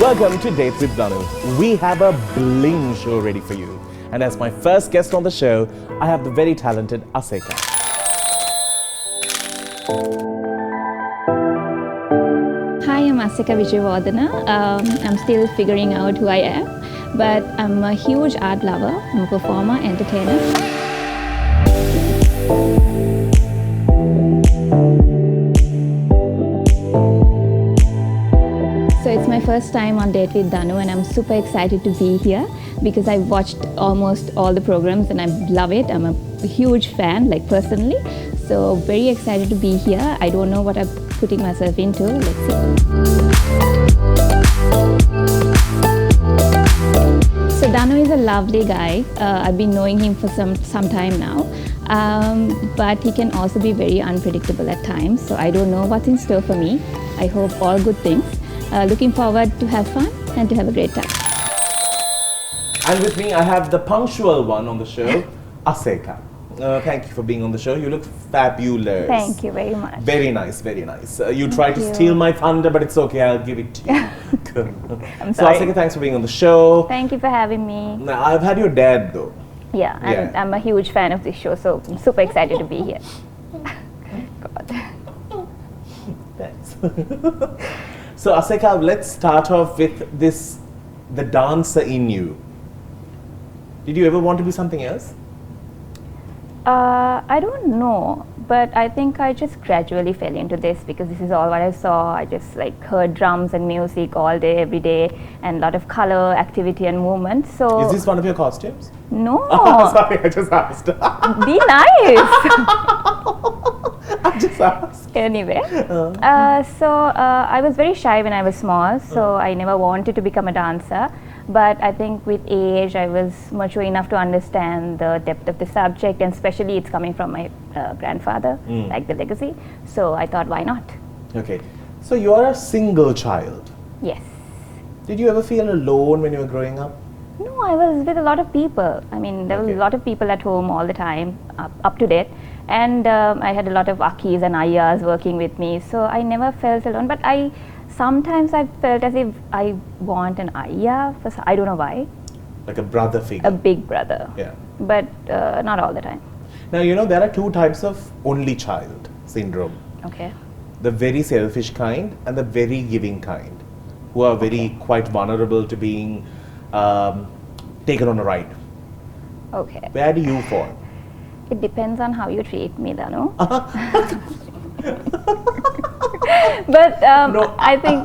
Welcome to Date with Danu. We have a bling show ready for you. And as my first guest on the show, I have the very talented Aseka. Hi, I'm Aseka Vijayawardena. I'm still figuring out who I am, but I'm a huge art lover. I'm a performer, entertainer. So it's my first time on Date with Danu, and I'm super excited to be here because I've watched almost all the programs and I love it. I'm a huge fan, like personally. So very excited to be here. I don't know what I'm putting myself into. Let's see. So Danu is a lovely guy. I've been knowing him for some time now. But he can also be very unpredictable at times. So I don't know what's in store for me. I hope all good things. Looking forward to have fun and to have a great time. And with me, I have the punctual one on the show, Aseka. Thank you for being on the show. You look fabulous. Thank you very much. Very nice, very nice. You tried to steal my thunder, but it's okay. I'll give it to you. I'm So, sorry. Aseka, thanks for being on the show. Thank you for having me. Now, I've had your dad, though. Yeah, and I'm a huge fan of this show, so I'm super excited to be here. God. Thanks. So, Aseka, let's start off with this, the dancer in you. Did you ever want to be something else? I don't know, but I think I just gradually fell into this because this is all what I saw. I just like heard drums and music all day, every day, and a lot of color, activity, and movement. So Is this one of your costumes? no, Sorry, I just asked. be nice. I just asked. Anyway, I was very shy when I was small, so I never wanted to become a dancer. But I think with age, I was mature enough to understand the depth of the subject, and especially it's coming from my grandfather, like the legacy. So I thought, why not? Okay, so you are a single child. Yes. Did you ever feel alone when you were growing up? No, I was with a lot of people. I mean, there was Okay. a lot of people at home all the time, up to date. And I had a lot of akis and ayahs working with me, so I never felt alone. But sometimes I felt as if I want an ayah, I don't know why, Like a brother figure? a big brother. Yeah. But not all the time. Now, you know, there are two types of only child syndrome. Okay. The very selfish kind and the very giving kind, who are very quite vulnerable to being taken on a ride. Okay. Where do you fall? It depends on how you treat me, Danu. But No. I think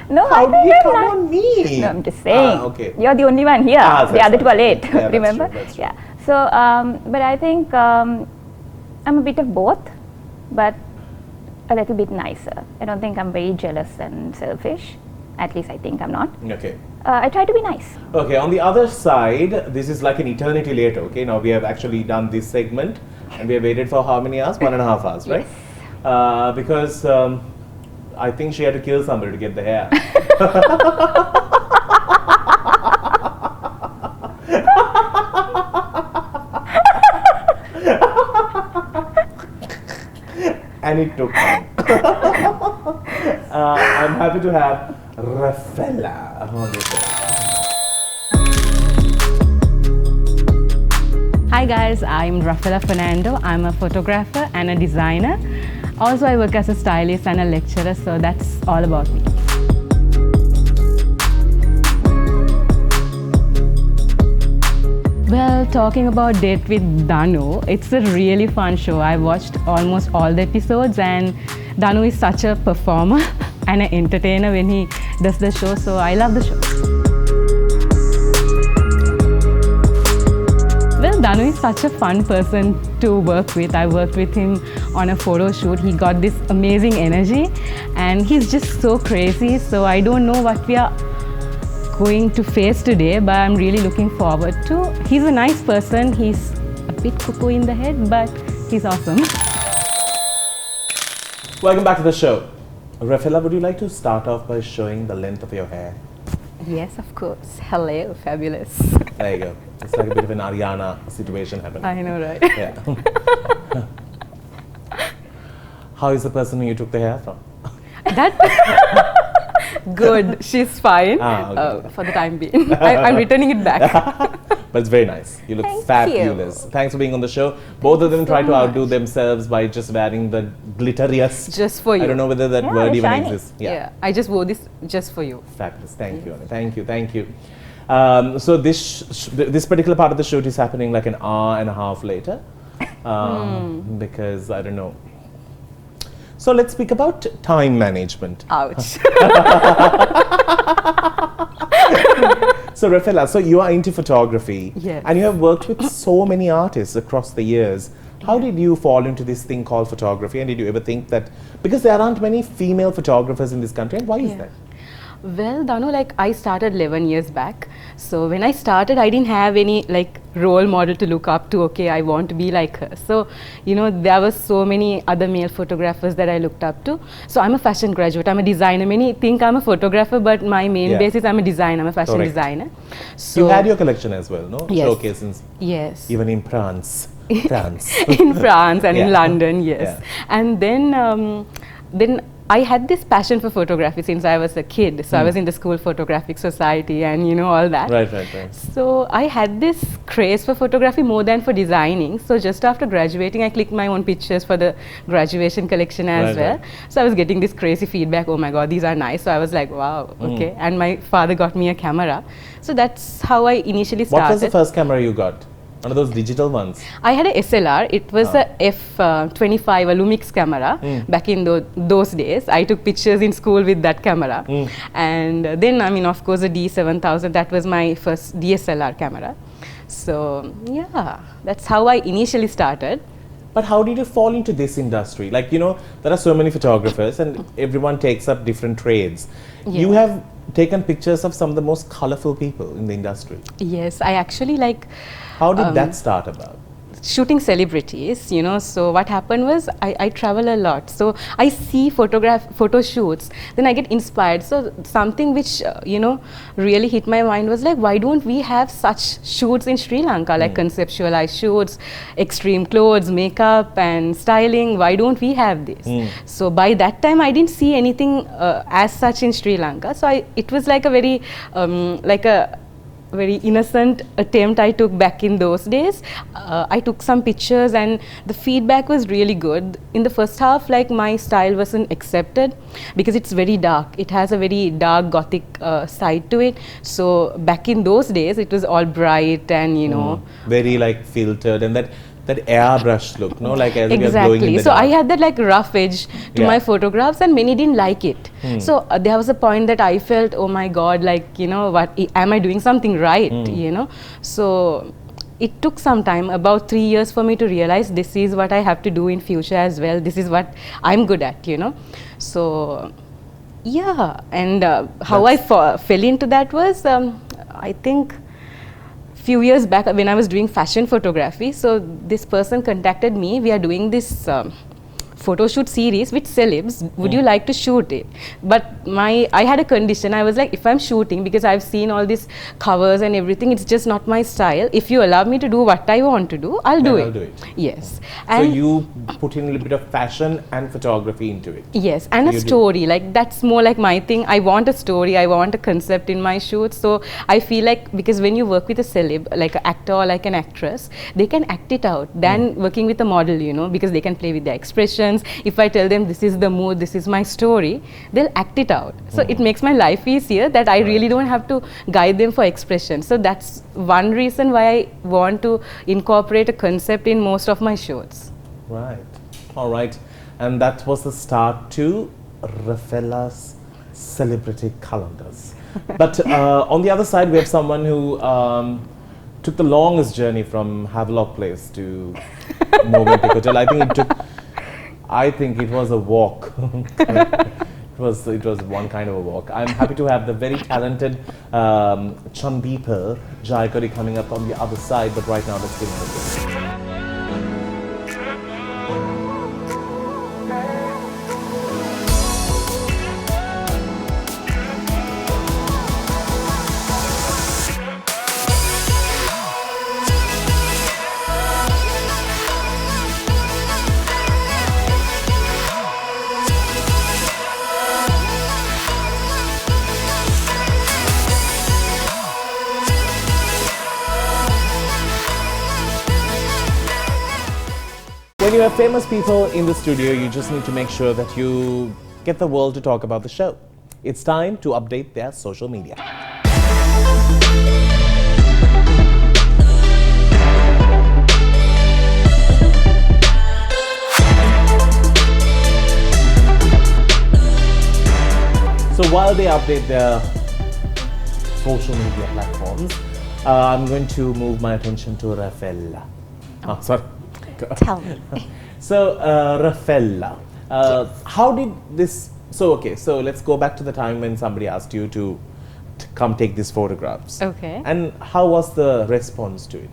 no, How I do think you I'm come not- on me? No, I'm just saying. Okay. You're the only one here. Ah, The that's other two are right. late. Yeah, that's remember? true, that's true. Yeah. So, but I think I'm a bit of both, but a little bit nicer. I don't think I'm very jealous and selfish. At least I think I'm not. Okay. I try to be nice. Okay, on the other side, this is like an eternity later, okay? Now we have actually done this segment and we have waited for how many hours? 1.5 hours, right? Yes. Because I think she had to kill somebody to get the hair. And it took time. I'm happy to have Rafaela on the show. Hi guys, I'm Rafaela Fernando. I'm a photographer and a designer. Also, I work as a stylist and a lecturer, so that's all about me. Well, talking about Date with Danu, it's a really fun show. I watched almost all the episodes, and Danu is such a performer and an entertainer when he does the show, so I love the show. Well, Danu is such a fun person to work with. I worked with him on a photo shoot. He got this amazing energy and he's just so crazy. So I don't know what we are going to face today, but I'm really looking forward to. He's a nice person. He's a bit cuckoo in the head, but he's awesome. Welcome back to the show. Rafaela, would you like to start off by showing the length of your hair? Yes, of course. Hello, fabulous. There you go. It's like a bit of an Ariana situation happening. I know, right? Yeah. How is the person who you took the hair from? That Good. She's fine Okay. for the time being. I'm returning it back. But it's very nice. You look Thank fabulous. you. Thanks for being on the show. Both of them try to outdo much. themselves by just wearing the glitteriest. Just for you. I don't know whether that Yeah, word they're even shiny. exists. Yeah. I just wore this just for you. Fabulous. Thank you, Anu. Thank you. Thank you. So this particular part of the shoot is happening like an hour and a half later, because I don't know. So let's speak about time management. Ouch. So Rafaela, so you are into photography, Yes. and you have worked with so many artists across the years. How did you fall into this thing called photography, and did you ever think that, because there aren't many female photographers in this country, and why is Yeah. that? Well, Danu, like I started 11 years back. So when I started, I didn't have any like role model to look up to. Okay, I want to be like her. So, you know, there were so many other male photographers that I looked up to. So I'm a fashion graduate. I'm a designer. Many think I'm a photographer, but my main Yeah. base is I'm a designer. I'm a fashion Correct. designer. So You had your collection as well, no? Yes. Showcases, yes. even in France. France. In France and in Yeah. London, yes. Yeah. And then I had this passion for photography since I was a kid. So I was in the school photographic society and you know all that. Right, right, right. So I had this craze for photography more than for designing. So just after graduating, I clicked my own pictures for the graduation collection as Right, well. right. So I was getting this crazy feedback. Oh my God, these are nice. So I was like, wow, okay. And my father got me a camera. So that's how I initially started. What was the first camera you got? One of those digital ones? I had a SLR. It was a F25, a Lumix camera back in those days. I took pictures in school with that camera. And then, I mean, of course, a D7000, that was my first DSLR camera. So, yeah, that's how I initially started. But how did you fall into this industry? Like, you know, there are so many photographers and everyone takes up different trades. You Yeah. have taken pictures of some of the most colorful people in the industry. Yes, I actually like How did that start about? shooting celebrities, you know. So what happened was I travel a lot, so I see photo shoots, then I get inspired. So something which you know really hit my mind was like, why don't we have such shoots in Sri Lanka, like conceptualized shoots, extreme clothes, makeup and styling? Why don't we have this? So by that time I didn't see anything as such in Sri Lanka. So it was like a very innocent attempt I took back in those days. I took some pictures and the feedback was really good. In the first half, like my style wasn't accepted because it's very dark. It has a very dark gothic side to it. So back in those days, it was all bright and you know. Very like filtered and that airbrush look, no? Like as if you're glowing in Exactly. the So dark. I had that like rough edge to Yeah. my photographs and many didn't like it. So there was a point that I felt, oh my God, like, you know, what am I doing something right, you know? So it took some time, about 3 years for me to realize this is what I have to do in future as well. This is what I'm good at, you know? So yeah, and how I fell into that was, I think, few years back when I was doing fashion photography. So this person contacted me. We are doing this photo shoot series with celebs. Would you like to shoot it? But I had a condition. I was like, if I'm shooting, because I've seen all these covers and everything, it's just not my style. If you allow me to do what I want to do, I'll do I'll it. do it. Yes. So And you put in a little bit of fashion and photography into it. yes, and So a you do. story, like that's more like my thing. I want a story, I want a concept in my shoots. So I feel like, because when you work with a celeb, like an actor or like an actress, they can act it out than working with a model, you know, because they can play with their expressions. If I tell them this is the mood, this is my story, they'll act it out. So it makes my life easier that I really don't have to guide them for expression. So that's one reason why I want to incorporate a concept in most of my shoots. Right. All right. And that was the start to Rafaela's celebrity calendars. But on the other side, we have someone who took the longest journey from Havelock Place to Movenpick Hotel. I think it was a walk. It was one kind of a walk. I'm happy to have the very talented Chandeepa Jaikari coming up on the other side, but right now let's give him a break. When you have famous people in the studio, you just need to make sure that you get the world to talk about the show. It's time to update their social media. So while they update their social media platforms, I'm going to move my attention to Rafaela. Oh, sorry. Tell me. So, Rafaela, how did this? So, okay, so let's go back to the time when somebody asked you to come take these photographs. Okay. And how was the response to it?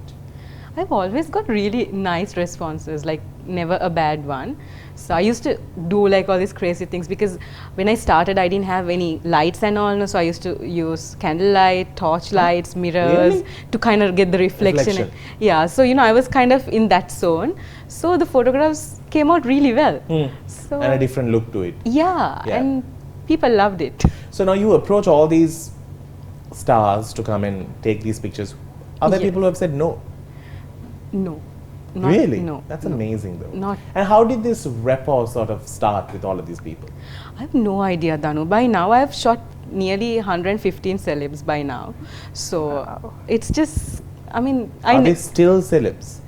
I've always got really nice responses, like never a bad one. So I used to do like all these crazy things because when I started I didn't have any lights and all, no, so I used to use candlelight, torch lights, mirrors to kind of get the reflection. Yeah, so I was kind of in that zone. So the photographs came out really well. So and a different look to it. Yeah, and people loved it. So now you approach all these stars to come and take these pictures. Are there people who have said no? No. Really? No. That's amazing though. Not. And how did this rapport sort of start with all of these people? I have no idea, Danu. By now I have shot nearly 115 celebs by now. So it's just, I mean, Are they still celebs?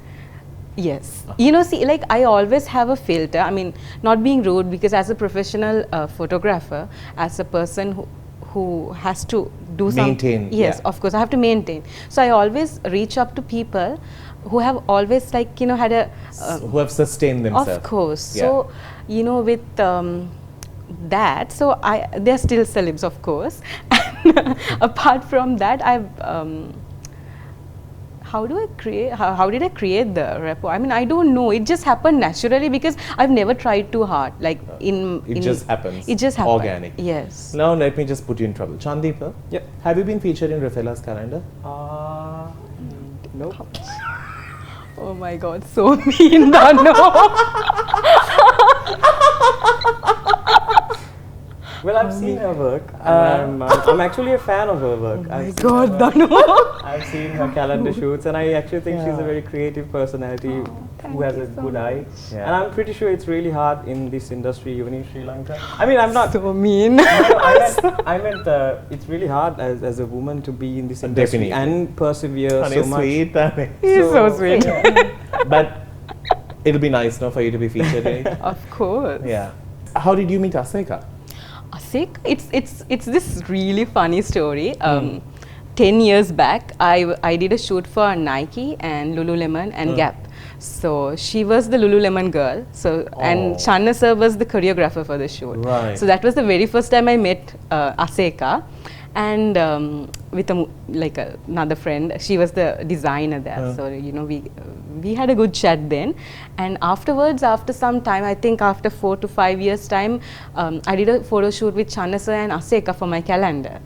Yes. See, like I always have a filter. I mean, not being rude, because as a professional photographer, as a person who has to do maintain. Yes, of course, I have to maintain. So I always reach up to people who have always like, had a... who have sustained themselves. Of course. Yeah. So, with that, so they're still celebs, of course. And apart from that, I've... how did I create the rapport? I mean, I don't know. It just happened naturally because I've never tried too hard. Like it just happens. It just happens. Organic. Yes. Now let me just put you in trouble. Chandeep, Yep. Have you been featured in Rafaela's calendar? Nope. Oh my God, so mean, Danu. Well, I've seen her work. I'm actually a fan of her work. Oh my God, Danu. I've seen her calendar shoots, and I actually think she's a very creative personality who has a good eye. Yeah. And I'm pretty sure it's really hard in this industry, even in Sri Lanka. I mean, I'm not so mean. I meant it's really hard as a woman to be in this industry and persevere so much. Sweet, He's so sweet. But it'll be nice now for you to be featured in it. Of course. Yeah. How did you meet Aseka? Aseka, it's this really funny story. 10 years back, I did a shoot for Nike and Lululemon and Gap. So she was the Lululemon girl. So and Channa sir was the choreographer for the shoot. Right. So that was the very first time I met Aseka, and with another friend. She was the designer there. So we had a good chat then, and afterwards, after some time, I think after 4 to 5 years time, I did a photo shoot with Channa sir and Aseka for my calendar.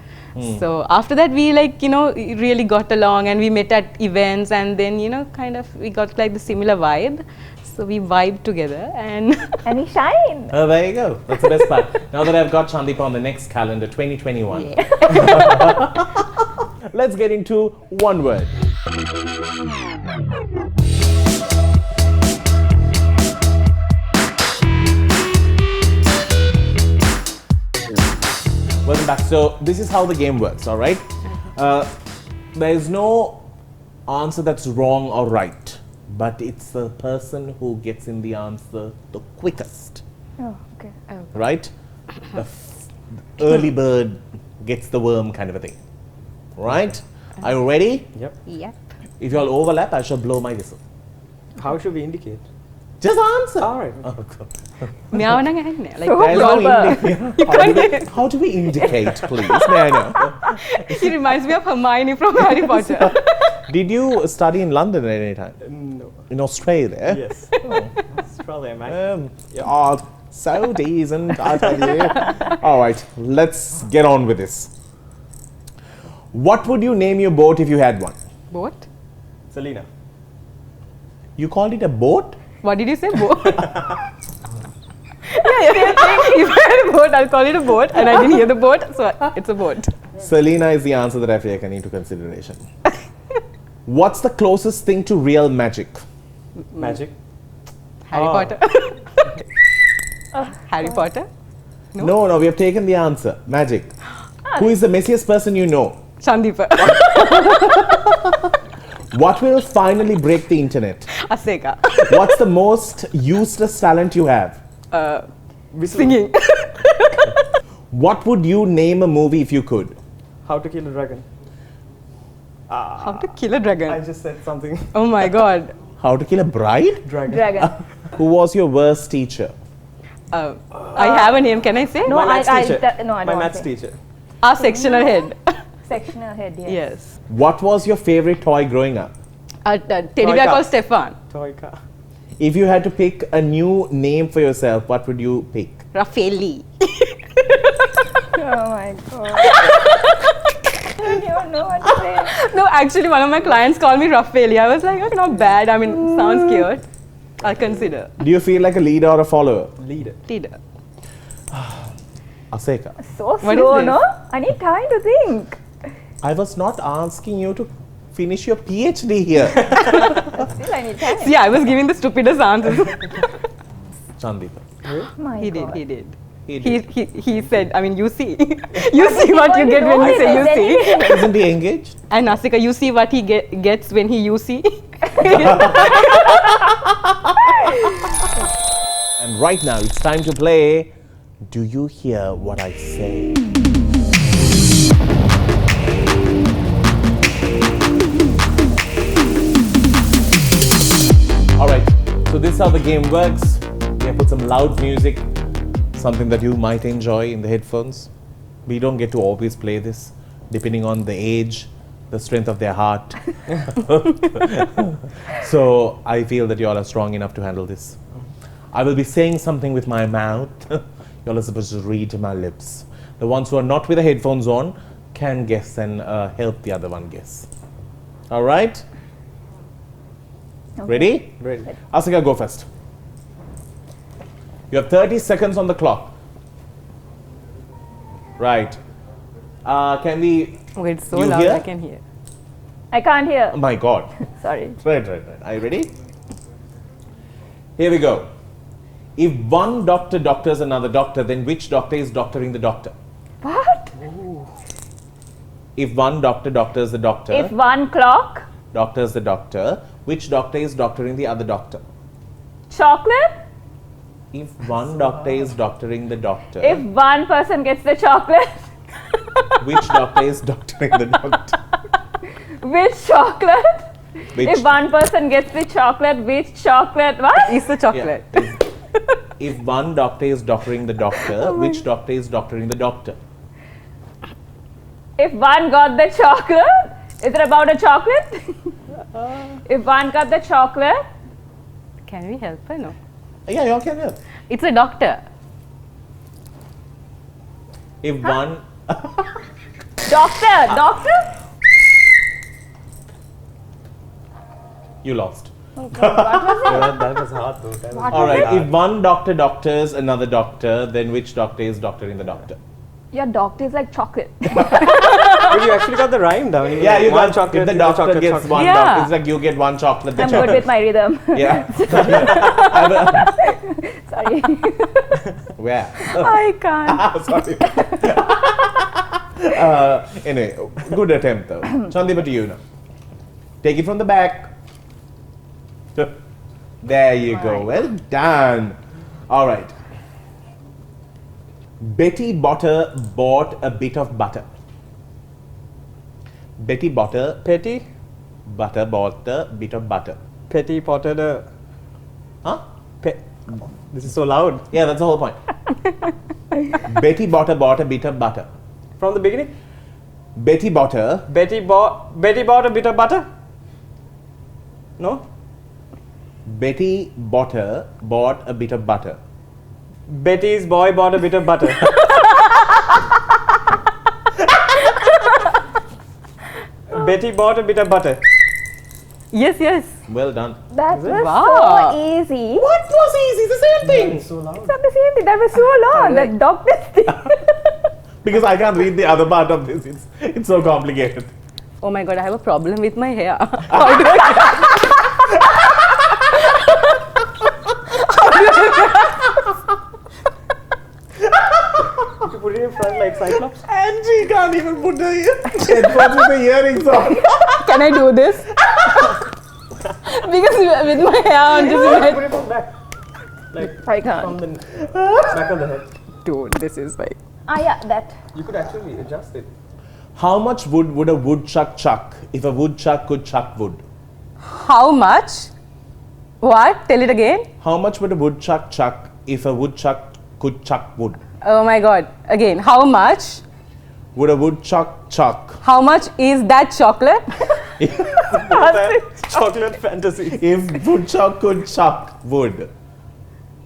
So after that, we really got along, and we met at events, and then kind of we got like the similar vibe. So we vibed together, and And we shine. Oh, there you go. That's the best part. Now that I've got Chandeep on the next calendar, 2021. Let's get into one word. Welcome back. So this is how the game works, all right? There is no answer that's wrong or right, but it's the person who gets in the answer the quickest, Oh, okay. right? The early bird gets the worm kind of a thing, right? Are you ready? Yep. Yep. If you all overlap, I shall blow my whistle. How should we indicate? Just answer. All right. Oh, God. meow na nga, like There's no proper. how do we indicate, please? May I know? He reminds me of Hermione from Harry Potter. Did you study in London at any time? No. In Australia? Yes. Australia, mate. So decent, I tell you. All right, let's get on with this. What would you name your boat if you had one? Boat? Selena. You called it a boat? What did you say? Boat? Yeah, if I had a boat, I'll call it a boat, and I didn't hear the boat, so it's a boat. Selena is the answer that I feel I can into consideration. What's the closest thing to real magic? Magic. Harry Oh. Potter. Harry Potter. No, we have taken the answer. Magic. Who is the messiest person you know? Sandeepa. What will finally break the internet? Aseka. What's the most useless talent you have? Singing. What would you name a movie if you could? How to Kill a Dragon. How to kill a dragon. I just said something. Oh my god. How to Kill a Bride? Dragon. Who was your worst teacher? I have a name, can I say? No, My maths teacher. no, I My don't maths want to. teacher. Our sectional head. Sectional head, yes. Yes. What was your favorite toy growing up? A teddy bear Toyka. called Stefan. Toyka. If you had to pick a new name for yourself, what would you pick? Raffaelli. Oh my god. I don't even know what to say. No, actually one of my clients called me Raffaelli. I was like, okay, not bad. I mean, sounds cute. I'll consider. Do you feel like a leader or a follower? Leader. Leader. Aseka. So What is slow, this? no? I need time to think. I was not asking you to finish your PhD here. Still, I need time. See, I was giving the stupidest answers. Sandeep. My he god. did. He did. He said, I mean, you see. You see what you get when you say you see. Isn't he engaged? And Asika, you see what he gets when he you see. And right now it's time to play Do You Hear What I Say? Alright, so this is how the game works. We have put some loud music, something that you might enjoy in the headphones. We don't get to always play this, depending on the age, the strength of their heart. So I feel that you all are strong enough to handle this. I will be saying something with my mouth. You're all supposed to read my lips. The ones who are not with the headphones on can guess and help the other one guess. All right? Okay. Ready? Ready. Asika, go first. You have 30 seconds on the clock. Right. Can we... Okay, it's so You loud, hear? I can hear. I can't hear. Oh my God. Sorry. Right. Are you ready? Here we go. If one doctor doctors another doctor, then which doctor is doctoring the doctor? What? If one doctor doctors the doctor, If one clock, doctors the doctor, which doctor is doctoring the other doctor? chocolate, If one doctor is doctoring the doctor, if one person gets the chocolate, which doctor is doctoring the doctor? which chocolate? Which, If one person gets the chocolate, which chocolate? What? It's the chocolate. Yeah. If one doctor is doctoring the doctor, which doctor is doctoring the doctor? If one got the chocolate, is it about a chocolate? If one got the chocolate, Can we help her? No. Yeah, you all can help. It's a doctor. If one... doctor? You lost. That was hard though. That was Alright, if one doctor doctors another doctor, then which doctor is doctoring the doctor? Your doctor is like chocolate. But you actually got the rhyme down. Yeah, you one got chocolate. if the is a doctor chocolate, gets chocolate. one Yeah. doctor, it's like you get one chocolate, the I'm chocolate. good with my rhythm. Yeah. Sorry. Where? I can't. Sorry. Anyway, good attempt though. Chandipa, to you now. Take it from the back. There you go. Well done. All right. Betty Botter bought a bit of butter. Betty Botter Petty, butter bought a bit of butter. Petty Potter the. Huh? This is so loud. Yeah, that's the whole point. Betty Botter bought a bit of butter. From the beginning, Betty Botter Betty bought a bit of butter. No, Betty Botter bought a bit of butter. Betty's boy bought a bit of butter. Betty bought a bit of butter. Yes. Well done. That was Wow. so easy. What was easy? It's the same thing. So loud. It's not the same thing. That was so long. The doctor's thing. Because I can't read the other part of this. It's so complicated. Oh my god, I have a problem with my hair. How do I it in front like Cyclops. And she can't even put the headphones with the earrings on. Can I do this? Because with my hair on just Put it from back. Like I can't. from the back of the head. dude, this is like Yeah, that. You could actually adjust it. How much wood would a woodchuck chuck if a woodchuck could chuck wood? how much? What? Tell it again. How much would a woodchuck chuck if a woodchuck could chuck wood? Oh my god. Again, how much? Would a woodchuck chuck How much is that chocolate? Chocolate fantasy. if woodchuck could chuck wood?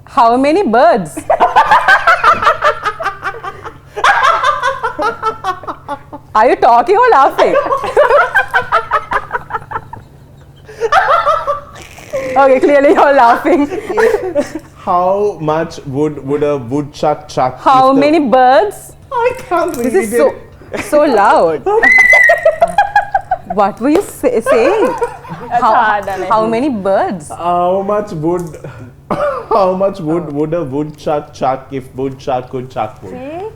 How many birds? Are you talking or laughing? Okay, clearly you're laughing. How much would a woodchuck chuck? How if the- many birds? I can't read This is it. so loud. What were you saying? hard, Danu. How many birds? How much would would a woodchuck chuck if woodchuck could chuck wood? See?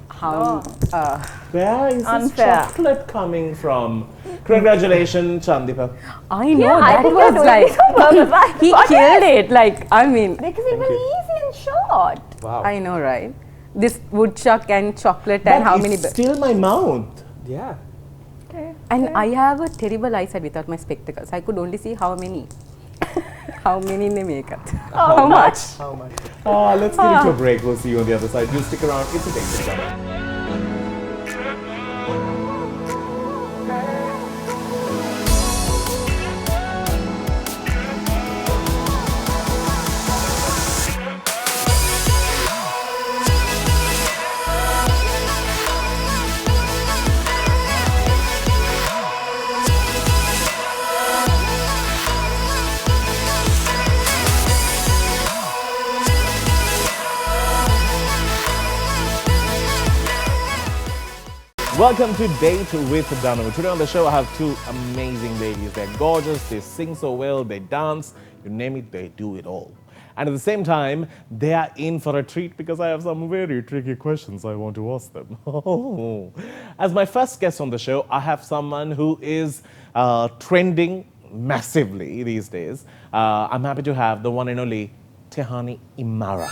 How? Where is this Unfair. chocolate coming from? Congratulations, Chandipa. I know I that think was you're doing like this on purpose. he killed it. Like I mean, Because it was easy and short. Wow. I know, right? This woodchuck and chocolate and how many it's birds? still my mouth. Yeah. Okay. And I have a terrible eyesight without my spectacles. I could only see how many. How many in the makeup? How much? How much? Let's get into a break. We'll see you on the other side. You stick around. It's a take. Welcome to Date with Danu. Today on the show, I have two amazing ladies. They're gorgeous, they sing so well, they dance, you name it, they do it all. And at the same time, they are in for a treat because I have some very tricky questions I want to ask them. As my first guest on the show, I have someone who is trending massively these days. I'm happy to have the one and only Tehani Imara.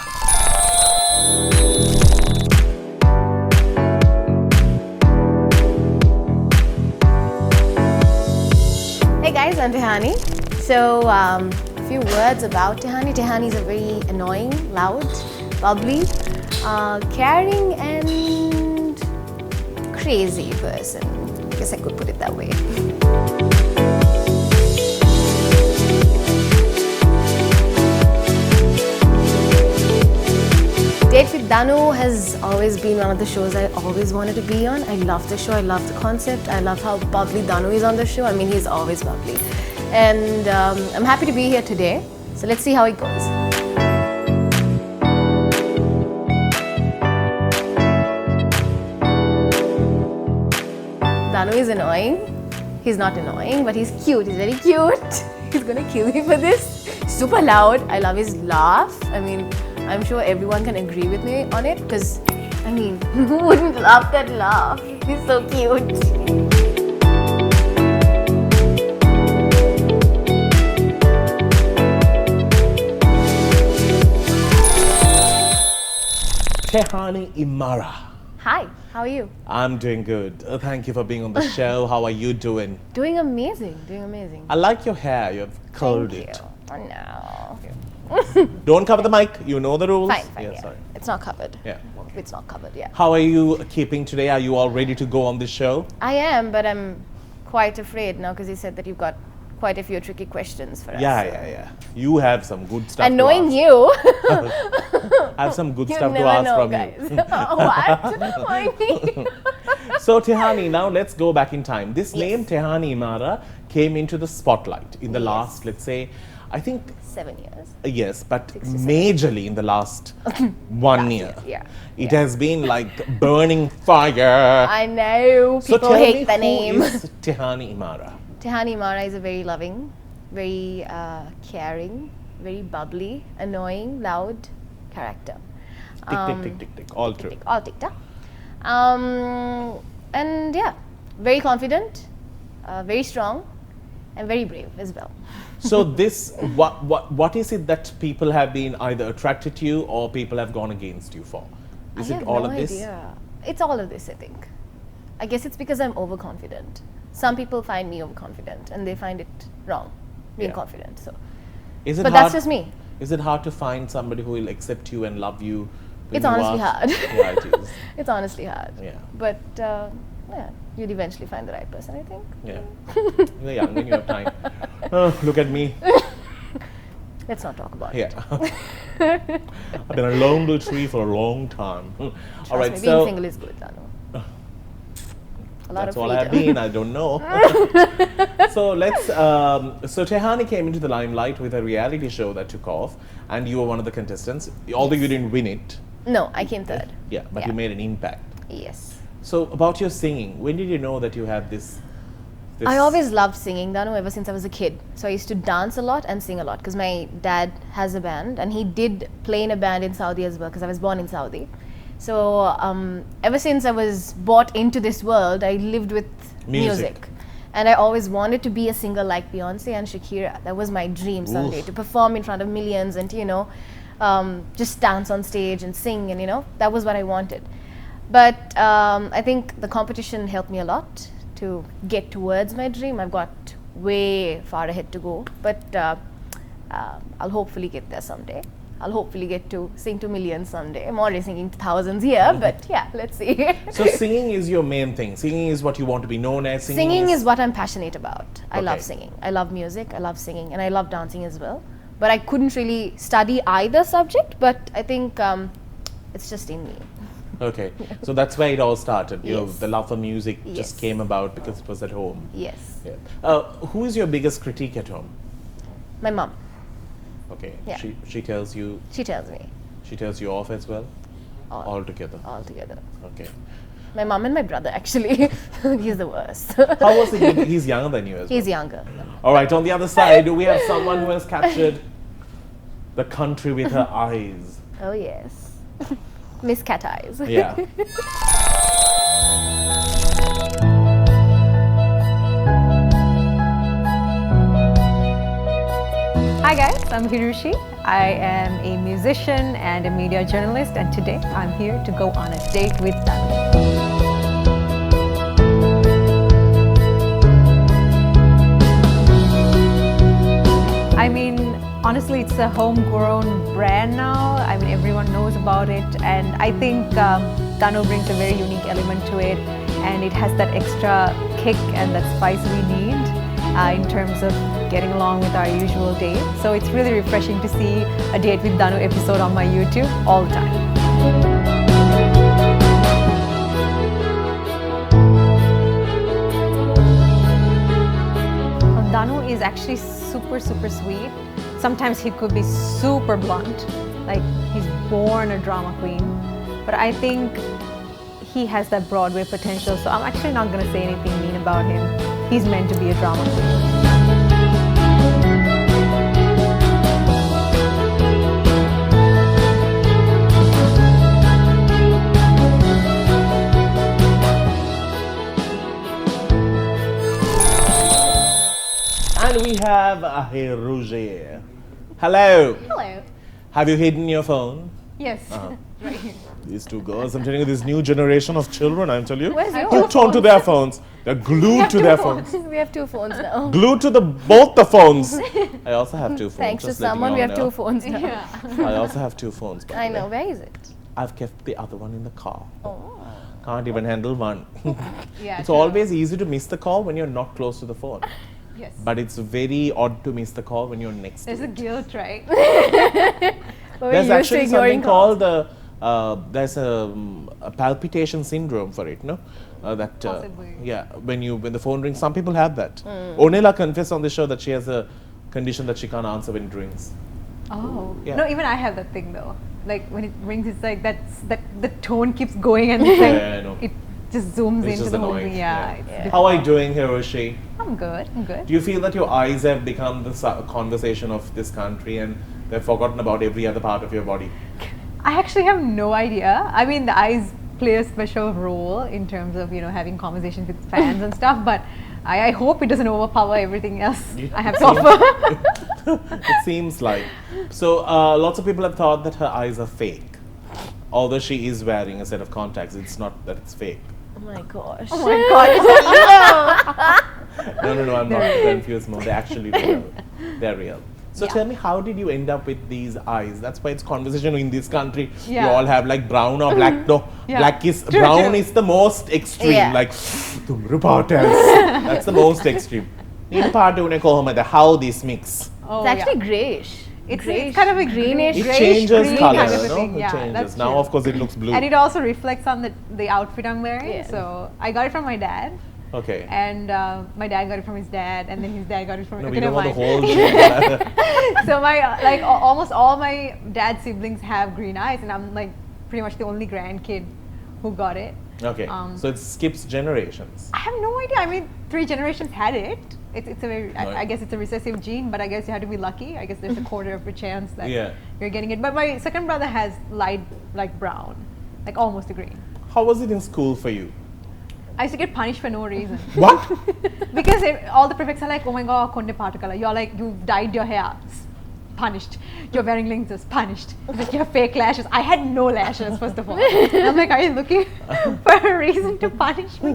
Hey guys, I'm Tehani. So, a few words about Tehani. Tehani is a very annoying, loud, bubbly, caring and crazy person. I guess I could put it that way. Date with Danu has always been one of the shows I always wanted to be on. I love the show, I love the concept, I love how bubbly Danu is on the show. I mean, he's always bubbly. And I'm happy to be here today. So let's see how it goes. Danu is annoying. He's not annoying, but he's cute. He's very cute. He's gonna kill me for this. Super loud. I love his laugh. I mean, I'm sure everyone can agree with me on it because, I mean, who wouldn't love that laugh? He's so cute. Tehani Imara. Hi, how are you? I'm doing good. Thank you for being on the show. How are you doing? Doing amazing, doing amazing. I like your hair. You've curled Thank it. you. Oh no. Don't cover the mic. You know the rules. Fine, fine, Yeah, yeah. sorry. It's not covered. Yeah. It's not covered, yeah. How are you keeping today? Are you all ready to go on the show? I am, but I'm quite afraid now because you said that you've got quite a few tricky questions for us. Yeah. You have some good stuff And to knowing ask. you, I have some good you stuff to never ask know, from guys. you. What? Why me? So Tehani, now let's go back in time. This name Tehani Imara came into the spotlight in the last, let's say, I think 7 years. yes, but 6 to 7. majorly in the last 1 year. Yeah. It has been like burning fire. I know. So People tell hate me, the name. who is Tehani Imara? Tehani Mara is a very loving, very caring, very bubbly, annoying, loud character. Tick, tick, tick, tick, tick. All true. All ticked up. And yeah, very confident, very strong, and very brave as well. So this, what is it that people have been either attracted to you or people have gone against you for? Is I it have all no of this? idea. It's all of this, I think. I guess it's because I'm overconfident. Some people find me overconfident and they find it wrong, being Yeah. confident. So, Is it but hard, that's just me. Is it hard to find somebody who will accept you and love you? when It's you honestly are- hard. Yeah, it is. It's honestly hard. Yeah. But yeah, you'll eventually find the right person, I think. Yeah. You're young and you have time. Oh, look at me. Let's not talk about it. Yeah. I've been a lonely tree for a long time. Trust All right, me, so being single is good, Danu. A lot that's of all I've freedom. been. I don't know. So let's. So Tehani came into the limelight with a reality show that took off, and you were one of the contestants. Although you didn't win it, No, I came third. yeah, but you made an impact. Yes. So about your singing, when did you know that you had this? I always loved singing, Danu, ever since I was a kid. So I used to dance a lot and sing a lot because my dad has a band and he did play in a band in Saudi as well because I was born in Saudi. So ever since I was brought into this world, I lived with music. And I always wanted to be a singer like Beyonce and Shakira. That was my dream someday, to perform in front of millions and, you know, just dance on stage and sing and, you know, that was what I wanted. But I think the competition helped me a lot to get towards my dream. I've got way far ahead to go, but I'll hopefully get there someday. I'll hopefully get to sing to millions someday. I'm already singing to thousands here, but yeah, let's see. So singing is your main thing. Singing is what you want to be known as. Singing is what I'm passionate about. I love Okay. singing. I love music. I love singing, and I love dancing as well. But I couldn't really study either subject. But I think it's just in me. Okay, so that's where it all started. You know, Yes. the love for music Yes. just came about because it was at home. Yes. Yeah. Who is your biggest critique at home? My mom. Okay, Yeah. she tells you, She tells me she tells you off as well, all together. all together. Okay. My mom and my brother, actually. He's the worst. How was it? He's younger than you as well. He's younger. All right. On the other side, we have someone who has captured the country with her eyes. Oh yes. Miss Cat Eyes. Yeah. Hi guys, I'm Hirushi. I am a musician and a media journalist, and today I'm here to go on a date with Danu. I mean, honestly, it's a homegrown brand now. I mean, everyone knows about it, and I think Danu brings a very unique element to it, and it has that extra kick and that spice we need in terms of getting along with our usual date. So it's really refreshing to see a Date with Danu episode on my YouTube all the time. Danu is actually super sweet. Sometimes he could be super blunt, like he's born a drama queen. But I think he has that Broadway potential, so I'm actually not going to say anything mean about him. He's meant to be a drama queen. And we have Hirushi. Hello. Hello. Have you hidden your phone? Yes. Uh-huh. These two girls, I'm telling you, this new generation of children, I'm telling you, Where's yours? hooked onto their phones. They're glued to their phones. We have two phones now. Glued to both the phones. I also have two phones. Thanks to just letting someone, you we all have know. two phones now. I also have two phones. by I the way. know. Where is it? I've kept the other one in the car. Oh. Can't even handle one. Yeah, It's always easy to miss the call when you're not close to the phone. Yes. But it's very odd to miss the call when you're next to There's a it. guilt, right? But There's we're used to actually ignoring something calls. called there's a palpitation syndrome for it, no? Possibly. Yeah, when the phone rings, some people have that. Onela confessed on the show that she has a condition that she can't answer when it rings. Oh. Yeah. No, even I have that thing though. Like when it rings, it's like that the tone keeps going and it's like Yeah, I know. it just zooms It's into just the whole annoying. thing. Yeah. Yeah. It's How are you difficult. doing, Hiroshi? I'm good. I'm good. Do you feel that your eyes have become the conversation of this country and they've forgotten about every other part of your body? I actually have no idea. I mean, the eyes play a special role in terms of, you know, having conversations with fans and stuff, but I hope it doesn't overpower everything else I have to offer. It seems like. So lots of people have thought that her eyes are fake. Although she is wearing a set of contacts, it's not that it's fake. Oh my gosh. Oh my god. No, I'm not confused more. They're actually real. They're real. So tell me, how did you end up with these eyes? That's why it's conversation in this country. Yeah. You all have like brown or black. No, Yeah. black is True, brown true. is the most extreme. Yeah. Like reporters. That's the most extreme. How these mix? Oh, It's actually grayish. It's kind of a greenish, It grayish changes green color, kind of a no? thing. It Yeah, changes. that's Now, true. of course, it looks blue. And it also reflects on the outfit I'm wearing. Yeah. So I got it from my dad, Okay. and my dad got it from his dad, and then his dad got it from. No, okay, we don't never want the mind. whole shit. So my almost all my dad's siblings have green eyes, and I'm like pretty much the only grandkid who got it. Okay. So it skips generations. I have no idea. I mean, 3 generations had it. It's a very, Right. I guess it's a recessive gene, but I guess you have to be lucky. I guess there's a quarter of a chance that Yeah. you're getting it. But my second brother has light, like brown, like almost a green. How was it in school for you? I used to get punished for no reason. What? Because all the prefects are like, oh my god, konde patakala. You're like, you dyed your hair. Punished. You're wearing lenses. Punished. Like, you have fake lashes. I had no lashes, first of all. And I'm like, are you looking for a reason to punish me?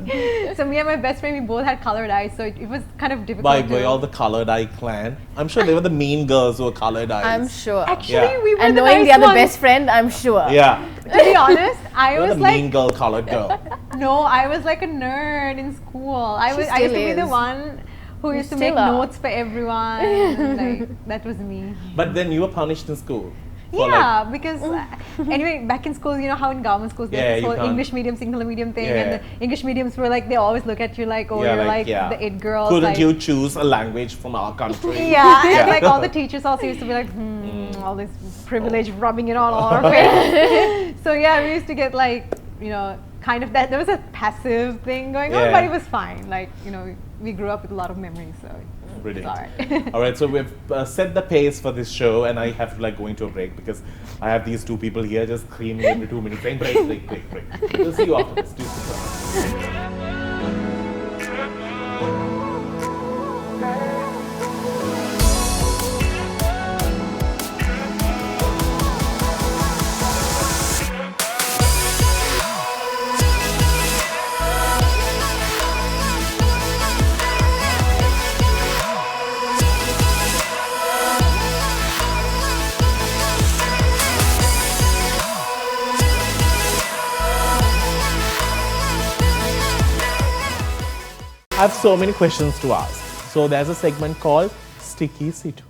So me and my best friend, we both had colored eyes, so it was kind of difficult. By all the colored eye clan. I'm sure they were the mean girls who were colored eyes. I'm sure. Actually, Yeah. we were And the knowing nice the other ones. best friend, I'm sure. Yeah. To be honest, I You were was the like, mean girl, colored girl. no, I was like a nerd in school. I She used to be still the is. one who used to still make are. notes for everyone. Like, that was me. But then you were punished in school. for Yeah, because anyway, back in school, you know how in government schools Yeah, there's this you whole can't- English medium, singular medium thing, Yeah. and the English mediums were like, they always look at you like, oh, you're like the it girl. Couldn't like, you choose a language from our country? Yeah, Yeah. and like all the teachers also used to be like, all this privilege rubbing it all on our face. So yeah, we used to get like, you know, kind of that. There was a passive thing going on, Yeah. but it was fine. Like, you know, we grew up with a lot of memories, so Brilliant. it's all right. All right, so we've set the pace for this show, and I have to like go into a break because I have these 2 people here just screaming every 2 minutes saying break. We'll see you after this. Do stick around. I have so many questions to ask. So there's a segment called Sticky Situ.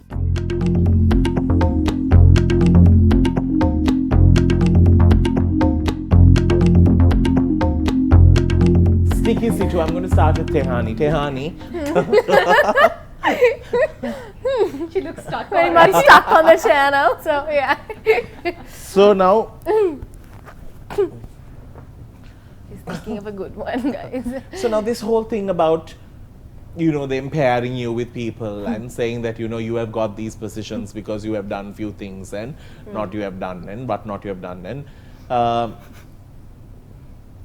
Sticky Situ, I'm going to start with Tehani. Tehani, She looks stuck. Very much stuck on the channel, so yeah. so now, He's thinking of a good one, guys. this whole thing about, you know, them pairing you with people and saying that, you know, you have got these positions because you have done few things and not you have done and but not you have done and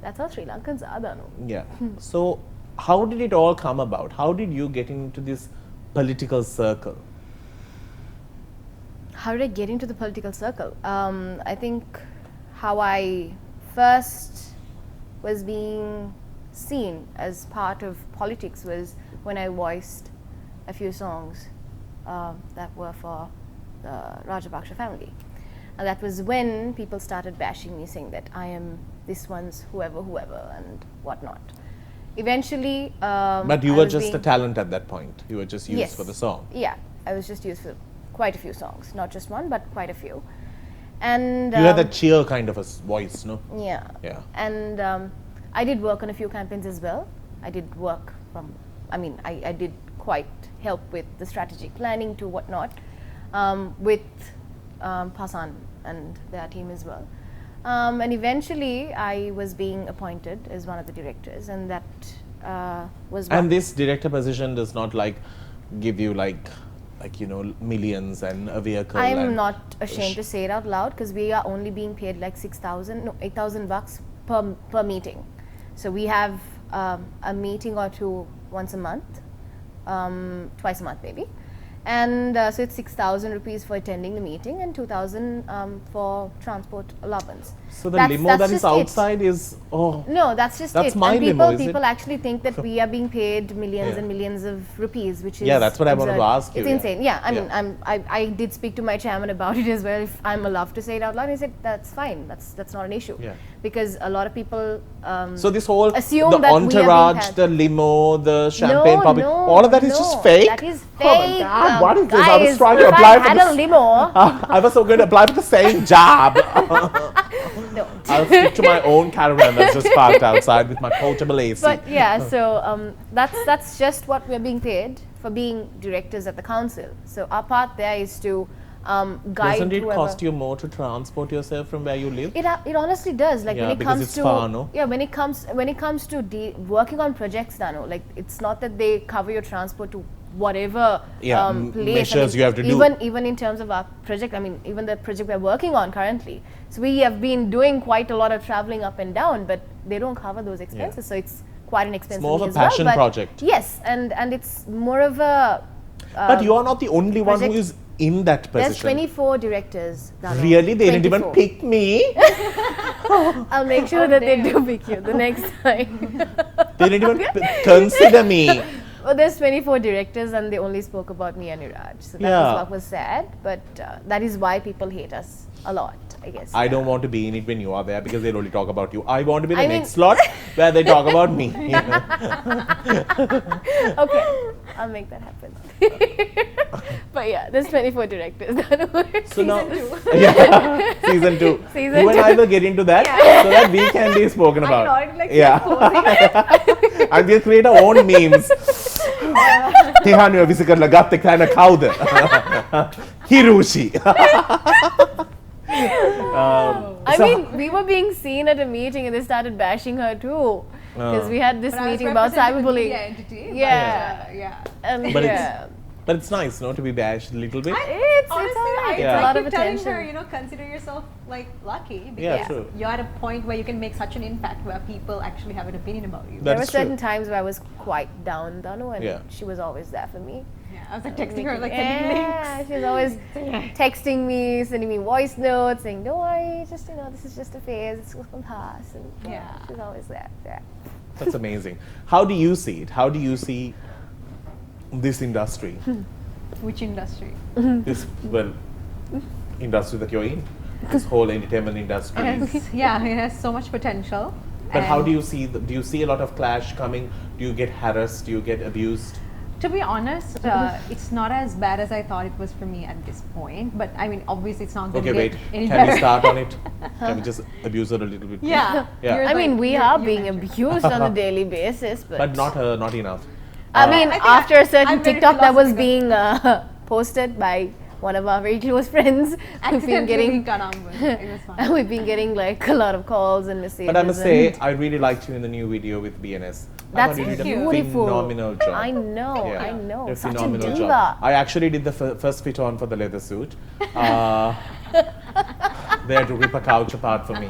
That's how Sri Lankans are, Danu. yeah. So how did it all come about? How did you get into this political circle? How did I get into the political circle? I think how I first was being seen as part of politics was when I voiced a few songs that were for the Rajapaksa family. And that was when people started bashing me, saying that I am this one's whoever, and whatnot. Eventually, But you I were was just a being- talent at that point. You were just used Yes. for the song. Yeah, I was just used for quite a few songs, not just one, but quite a few. And You had that cheer kind of a voice, no? yeah. Yeah. And I did work on a few campaigns as well. I did work from, I did quite help with the strategic planning to whatnot with Pasan and their team as well. And eventually I was being appointed as one of the directors, and that was what And this director position does not like give you like you know, millions and a vehicle. I'm and not ashamed to say it out loud because we are only being paid like 8,000 bucks per meeting. So we have a meeting or two once a month, twice a month maybe. And so it's 6,000 rupees for attending the meeting and 2,000 for transport allowance. So the limo that is outside is, no, that's just that's it. my and limo, is it? people actually think that we are being paid millions and millions of rupees, which is that's what I wanted to ask you. It's insane. Yeah, I mean, I did speak to my chairman about it as well. If I'm allowed to say it out loud, he said that's fine. That's not an issue. Yeah. Because a lot of people so this whole assume the that entourage, the limo, the champagne public, all of that is just fake. That is fake. Oh my God, what is this? I Guys, was trying to if apply I for had this. a limo. I was so going to apply for the same job. No. I'll stick to my own caravan that's just parked outside with my portable AC. But yeah, so that's just what we're being paid for being directors at the council. So our part there is to guide doesn't it whoever. cost you more to transport yourself from where you live? It honestly does. Like Yeah, when it because comes it's to far, no? when it comes to working on projects, Danu, like it's not that they cover your transport to whatever place. measures you have to do. Even in terms of our project, I mean, even the project we're working on currently. So we have been doing quite a lot of traveling up and down, but they don't cover those expenses. So it's quite an expense. It's more of for me a as well, passion but project. Yes, and it's more of a. But you are not the only one who project- is in that There's position. 24 directors. Danu. Really? They didn't even 24. pick me? I'll make sure that they do pick you the next time. They didn't even consider me. Well, there's 24 directors and they only spoke about me and Niraj. So that Yeah. was what was sad. But that is why people hate us a lot, I guess. I don't want to be in it when you are there because they'll only talk about you. I want to be in the I mean- next slot where they talk about me. Okay, I'll make that happen. But yeah, there's 24 directors. So now, yeah, season 2. Season You and 2. I will get into that so that we can be spoken about. know, like And we'll create our own memes. Tehanu visikala gatte kana kauda. Hiroshi. I mean, we were being seen at a meeting and they started bashing her too. Because we had this meeting about cyberbullying. Yeah. And But yeah. But it's nice, no, to be bashed a little bit. It's Honestly, alright. Yeah. It's a lot keep of telling attention. her, you know, consider yourself like lucky because Yeah, true. you're at a point where you can make such an impact where people actually have an opinion about you. There were That's true. certain times where I was quite down, Danu, and Yeah. she was always there for me. Yeah, I was like texting her, like sending Yeah, links. she was always texting me, sending me voice notes, saying, "Don't worry, just this is just a phase. It's going to pass." And Yeah. she's always there. Yeah. That's amazing. How do you see it? How do you see this industry? Which industry? This, well, industry that you're in? This whole entertainment industry. Yeah, it has so much potential. But how And do you see, do you see a lot of clash coming? Do you get harassed? Do you get abused? to be honest, it's not as bad as I thought it was for me at this point. But I mean, obviously, it's not going Okay, to wait. get any Can better. we start on it? Can we just abuse her a little bit? Yeah. Yeah. You're I mean, like- we you're- are you being mentioned. abused on a daily basis, But not enough. I mean, I think after a certain I'm very TikTok that was philosophical. being posted by one of our very close friends, we've been getting It was fun. we've been getting like a lot of calls and messages. But I must say, and I really liked you in the new video with BNS. I that's thought you did a beautiful. phenomenal job. I know, Yeah. I know. Did a Such a phenomenal diva. job. I actually did the first fit on for the leather suit. They had to rip a couch apart for me.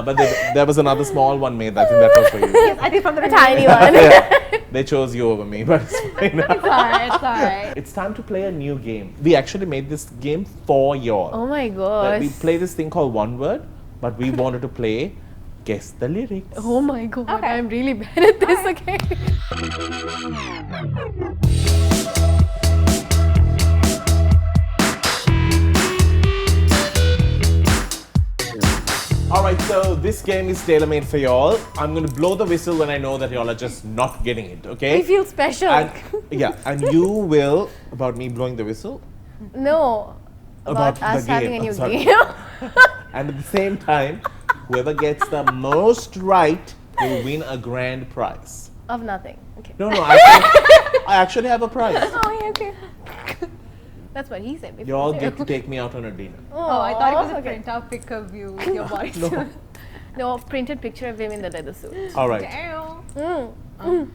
But there was another small one made. I think that was for you. Yes, I did from the A tiny one. Yeah. They chose you over me, but it's fine. It's alright, it's alright. It's time to play a new game. We actually made this game for y'all. Oh my But gosh. we play this thing called One Word, but we wanted to play Guess the Lyrics. Oh my god, Okay. I'm really bad at this, okay? Alright, so this game is tailor-made for y'all. I'm going to blow the whistle when I know that y'all are just not getting it, okay? I feel special. And, yeah, and you will, about me blowing the whistle, No, about the us having a game. new I'm sorry. game. and at the same time, whoever gets the most right will win a grand prize. Of nothing. Okay. No, I actually have a prize. Oh, yeah, okay. That's what he said before. Y'all too. get to take me out on a dinner. Oh, I thought it was a okay. printout pic of you with your body No. suit. No, printed picture of him in the leather suit. Alright. Damn.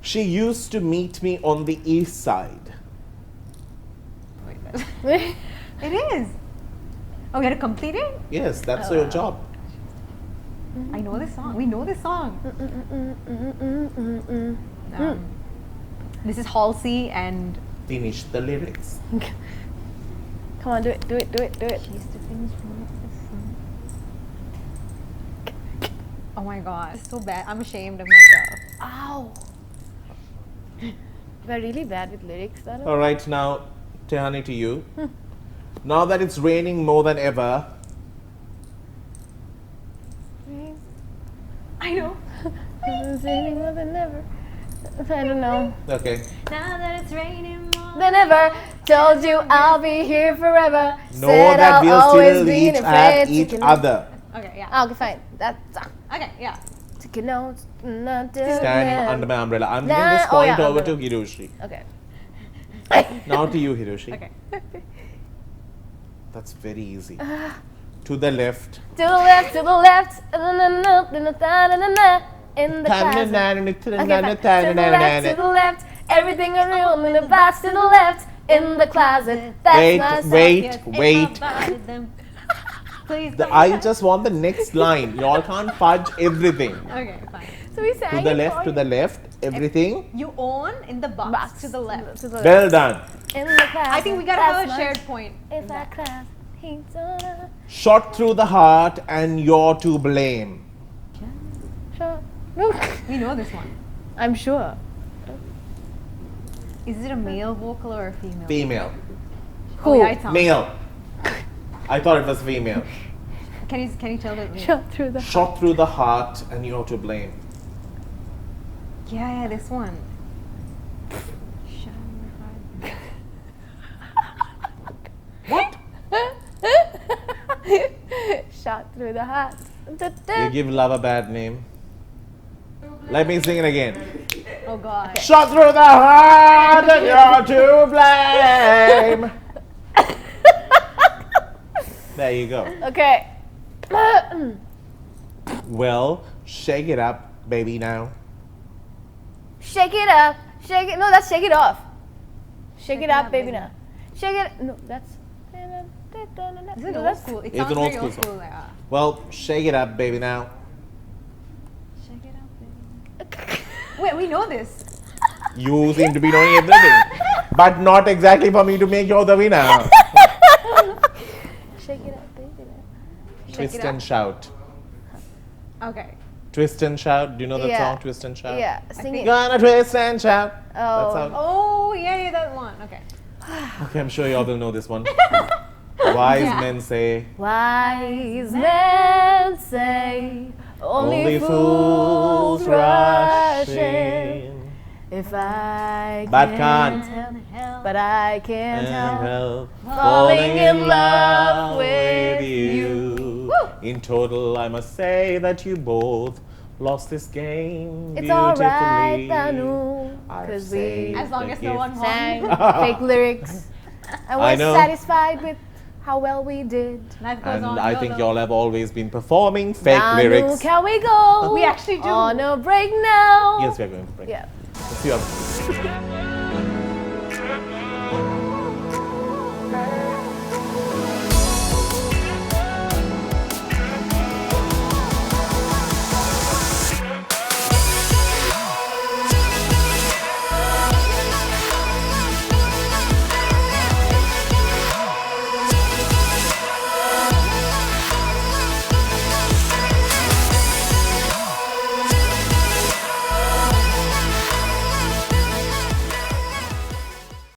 She used to meet me on the east side. It is. Oh, we had to complete it? Yes, that's your job. I know this song. We know this song. This is Halsey and Finish the lyrics. Come on, do it, do it, do it, do it. oh my god, it's so bad. I'm ashamed of myself. Ow. We're really bad with lyrics, Danu. All right, now, Tehani, to you. Now that it's raining more than ever, I know. It's raining more than ever. I don't know. okay. Now that it's raining more Than ever, told you I'll be here forever. Know Said that I'll we'll always still be each afraid at to each kill- other. Okay, yeah. Okay, fine. That's Okay, yeah. taking notes. Not Stand under my umbrella. I'm giving this Oh, yeah, point over to umbrella. Hiroshi. Okay. Now to you, Hiroshi. Okay. That's very easy. To the left. To the left, to the left. In the closet. Okay, fine. To the left, to the left. Everything is real in the box. To the left, in the closet. That's my Wait. Please. I just want the next line. You all can't fudge everything. Okay, fine. So we sang To the it left, for to the left, everything. You own in the box, box to the left. To the left. Well done. In the closet. I think we gotta That's have a my- shared point. If I cry, he's on. Shot through the heart and you're to blame. Sure. We know this one. I'm sure. Is it a male vocal or a female? Female. Oh, yeah, it sounds. Male. I thought it was female. Can you tell the name? Shot through the. Shot through the heart and you're to blame. Yeah, this one. What? Shot through the heart. You give love a bad name. Let me sing it again. Oh god. Shot through the heart and you're to blame. There you go. Okay. Well, shake it up, baby, now. Shake it up. Shake it. No, that's shake it off. Shake it up, baby now. Shake it. No, that's. Is it No, old that's- school? It It's sounds an old very school old school. Yeah. Well, shake it up, baby, now. Shake it up, baby. Wait, we know this. You seem to be knowing everything. But not exactly for me to make you the winner. Shake it up, baby now. Twist it and up. shout. Okay. Twist and shout. Do you know that Yeah. song, Twist and Shout? Yeah, sing it. Gonna twist and shout. Oh. That's how. Oh, yeah, that one. Okay. Okay, I'm sure you all will know this one. Wise Yeah. men say, Wise men say only fools rush in. If I But can't can't. help, but I can't help help falling in love with you. In total, I must say that you both lost this game It's beautifully. alright, Danu, I've 'cause saved we As long the as no one gift. won. sang fake lyrics. And I we're know. satisfied with how well we did. Life goes And on. I think YOLO. y'all have always been performing fake Danu, lyrics. can we go? We actually do. On a break now. Yes, we are going to break. Yeah. Let's see how-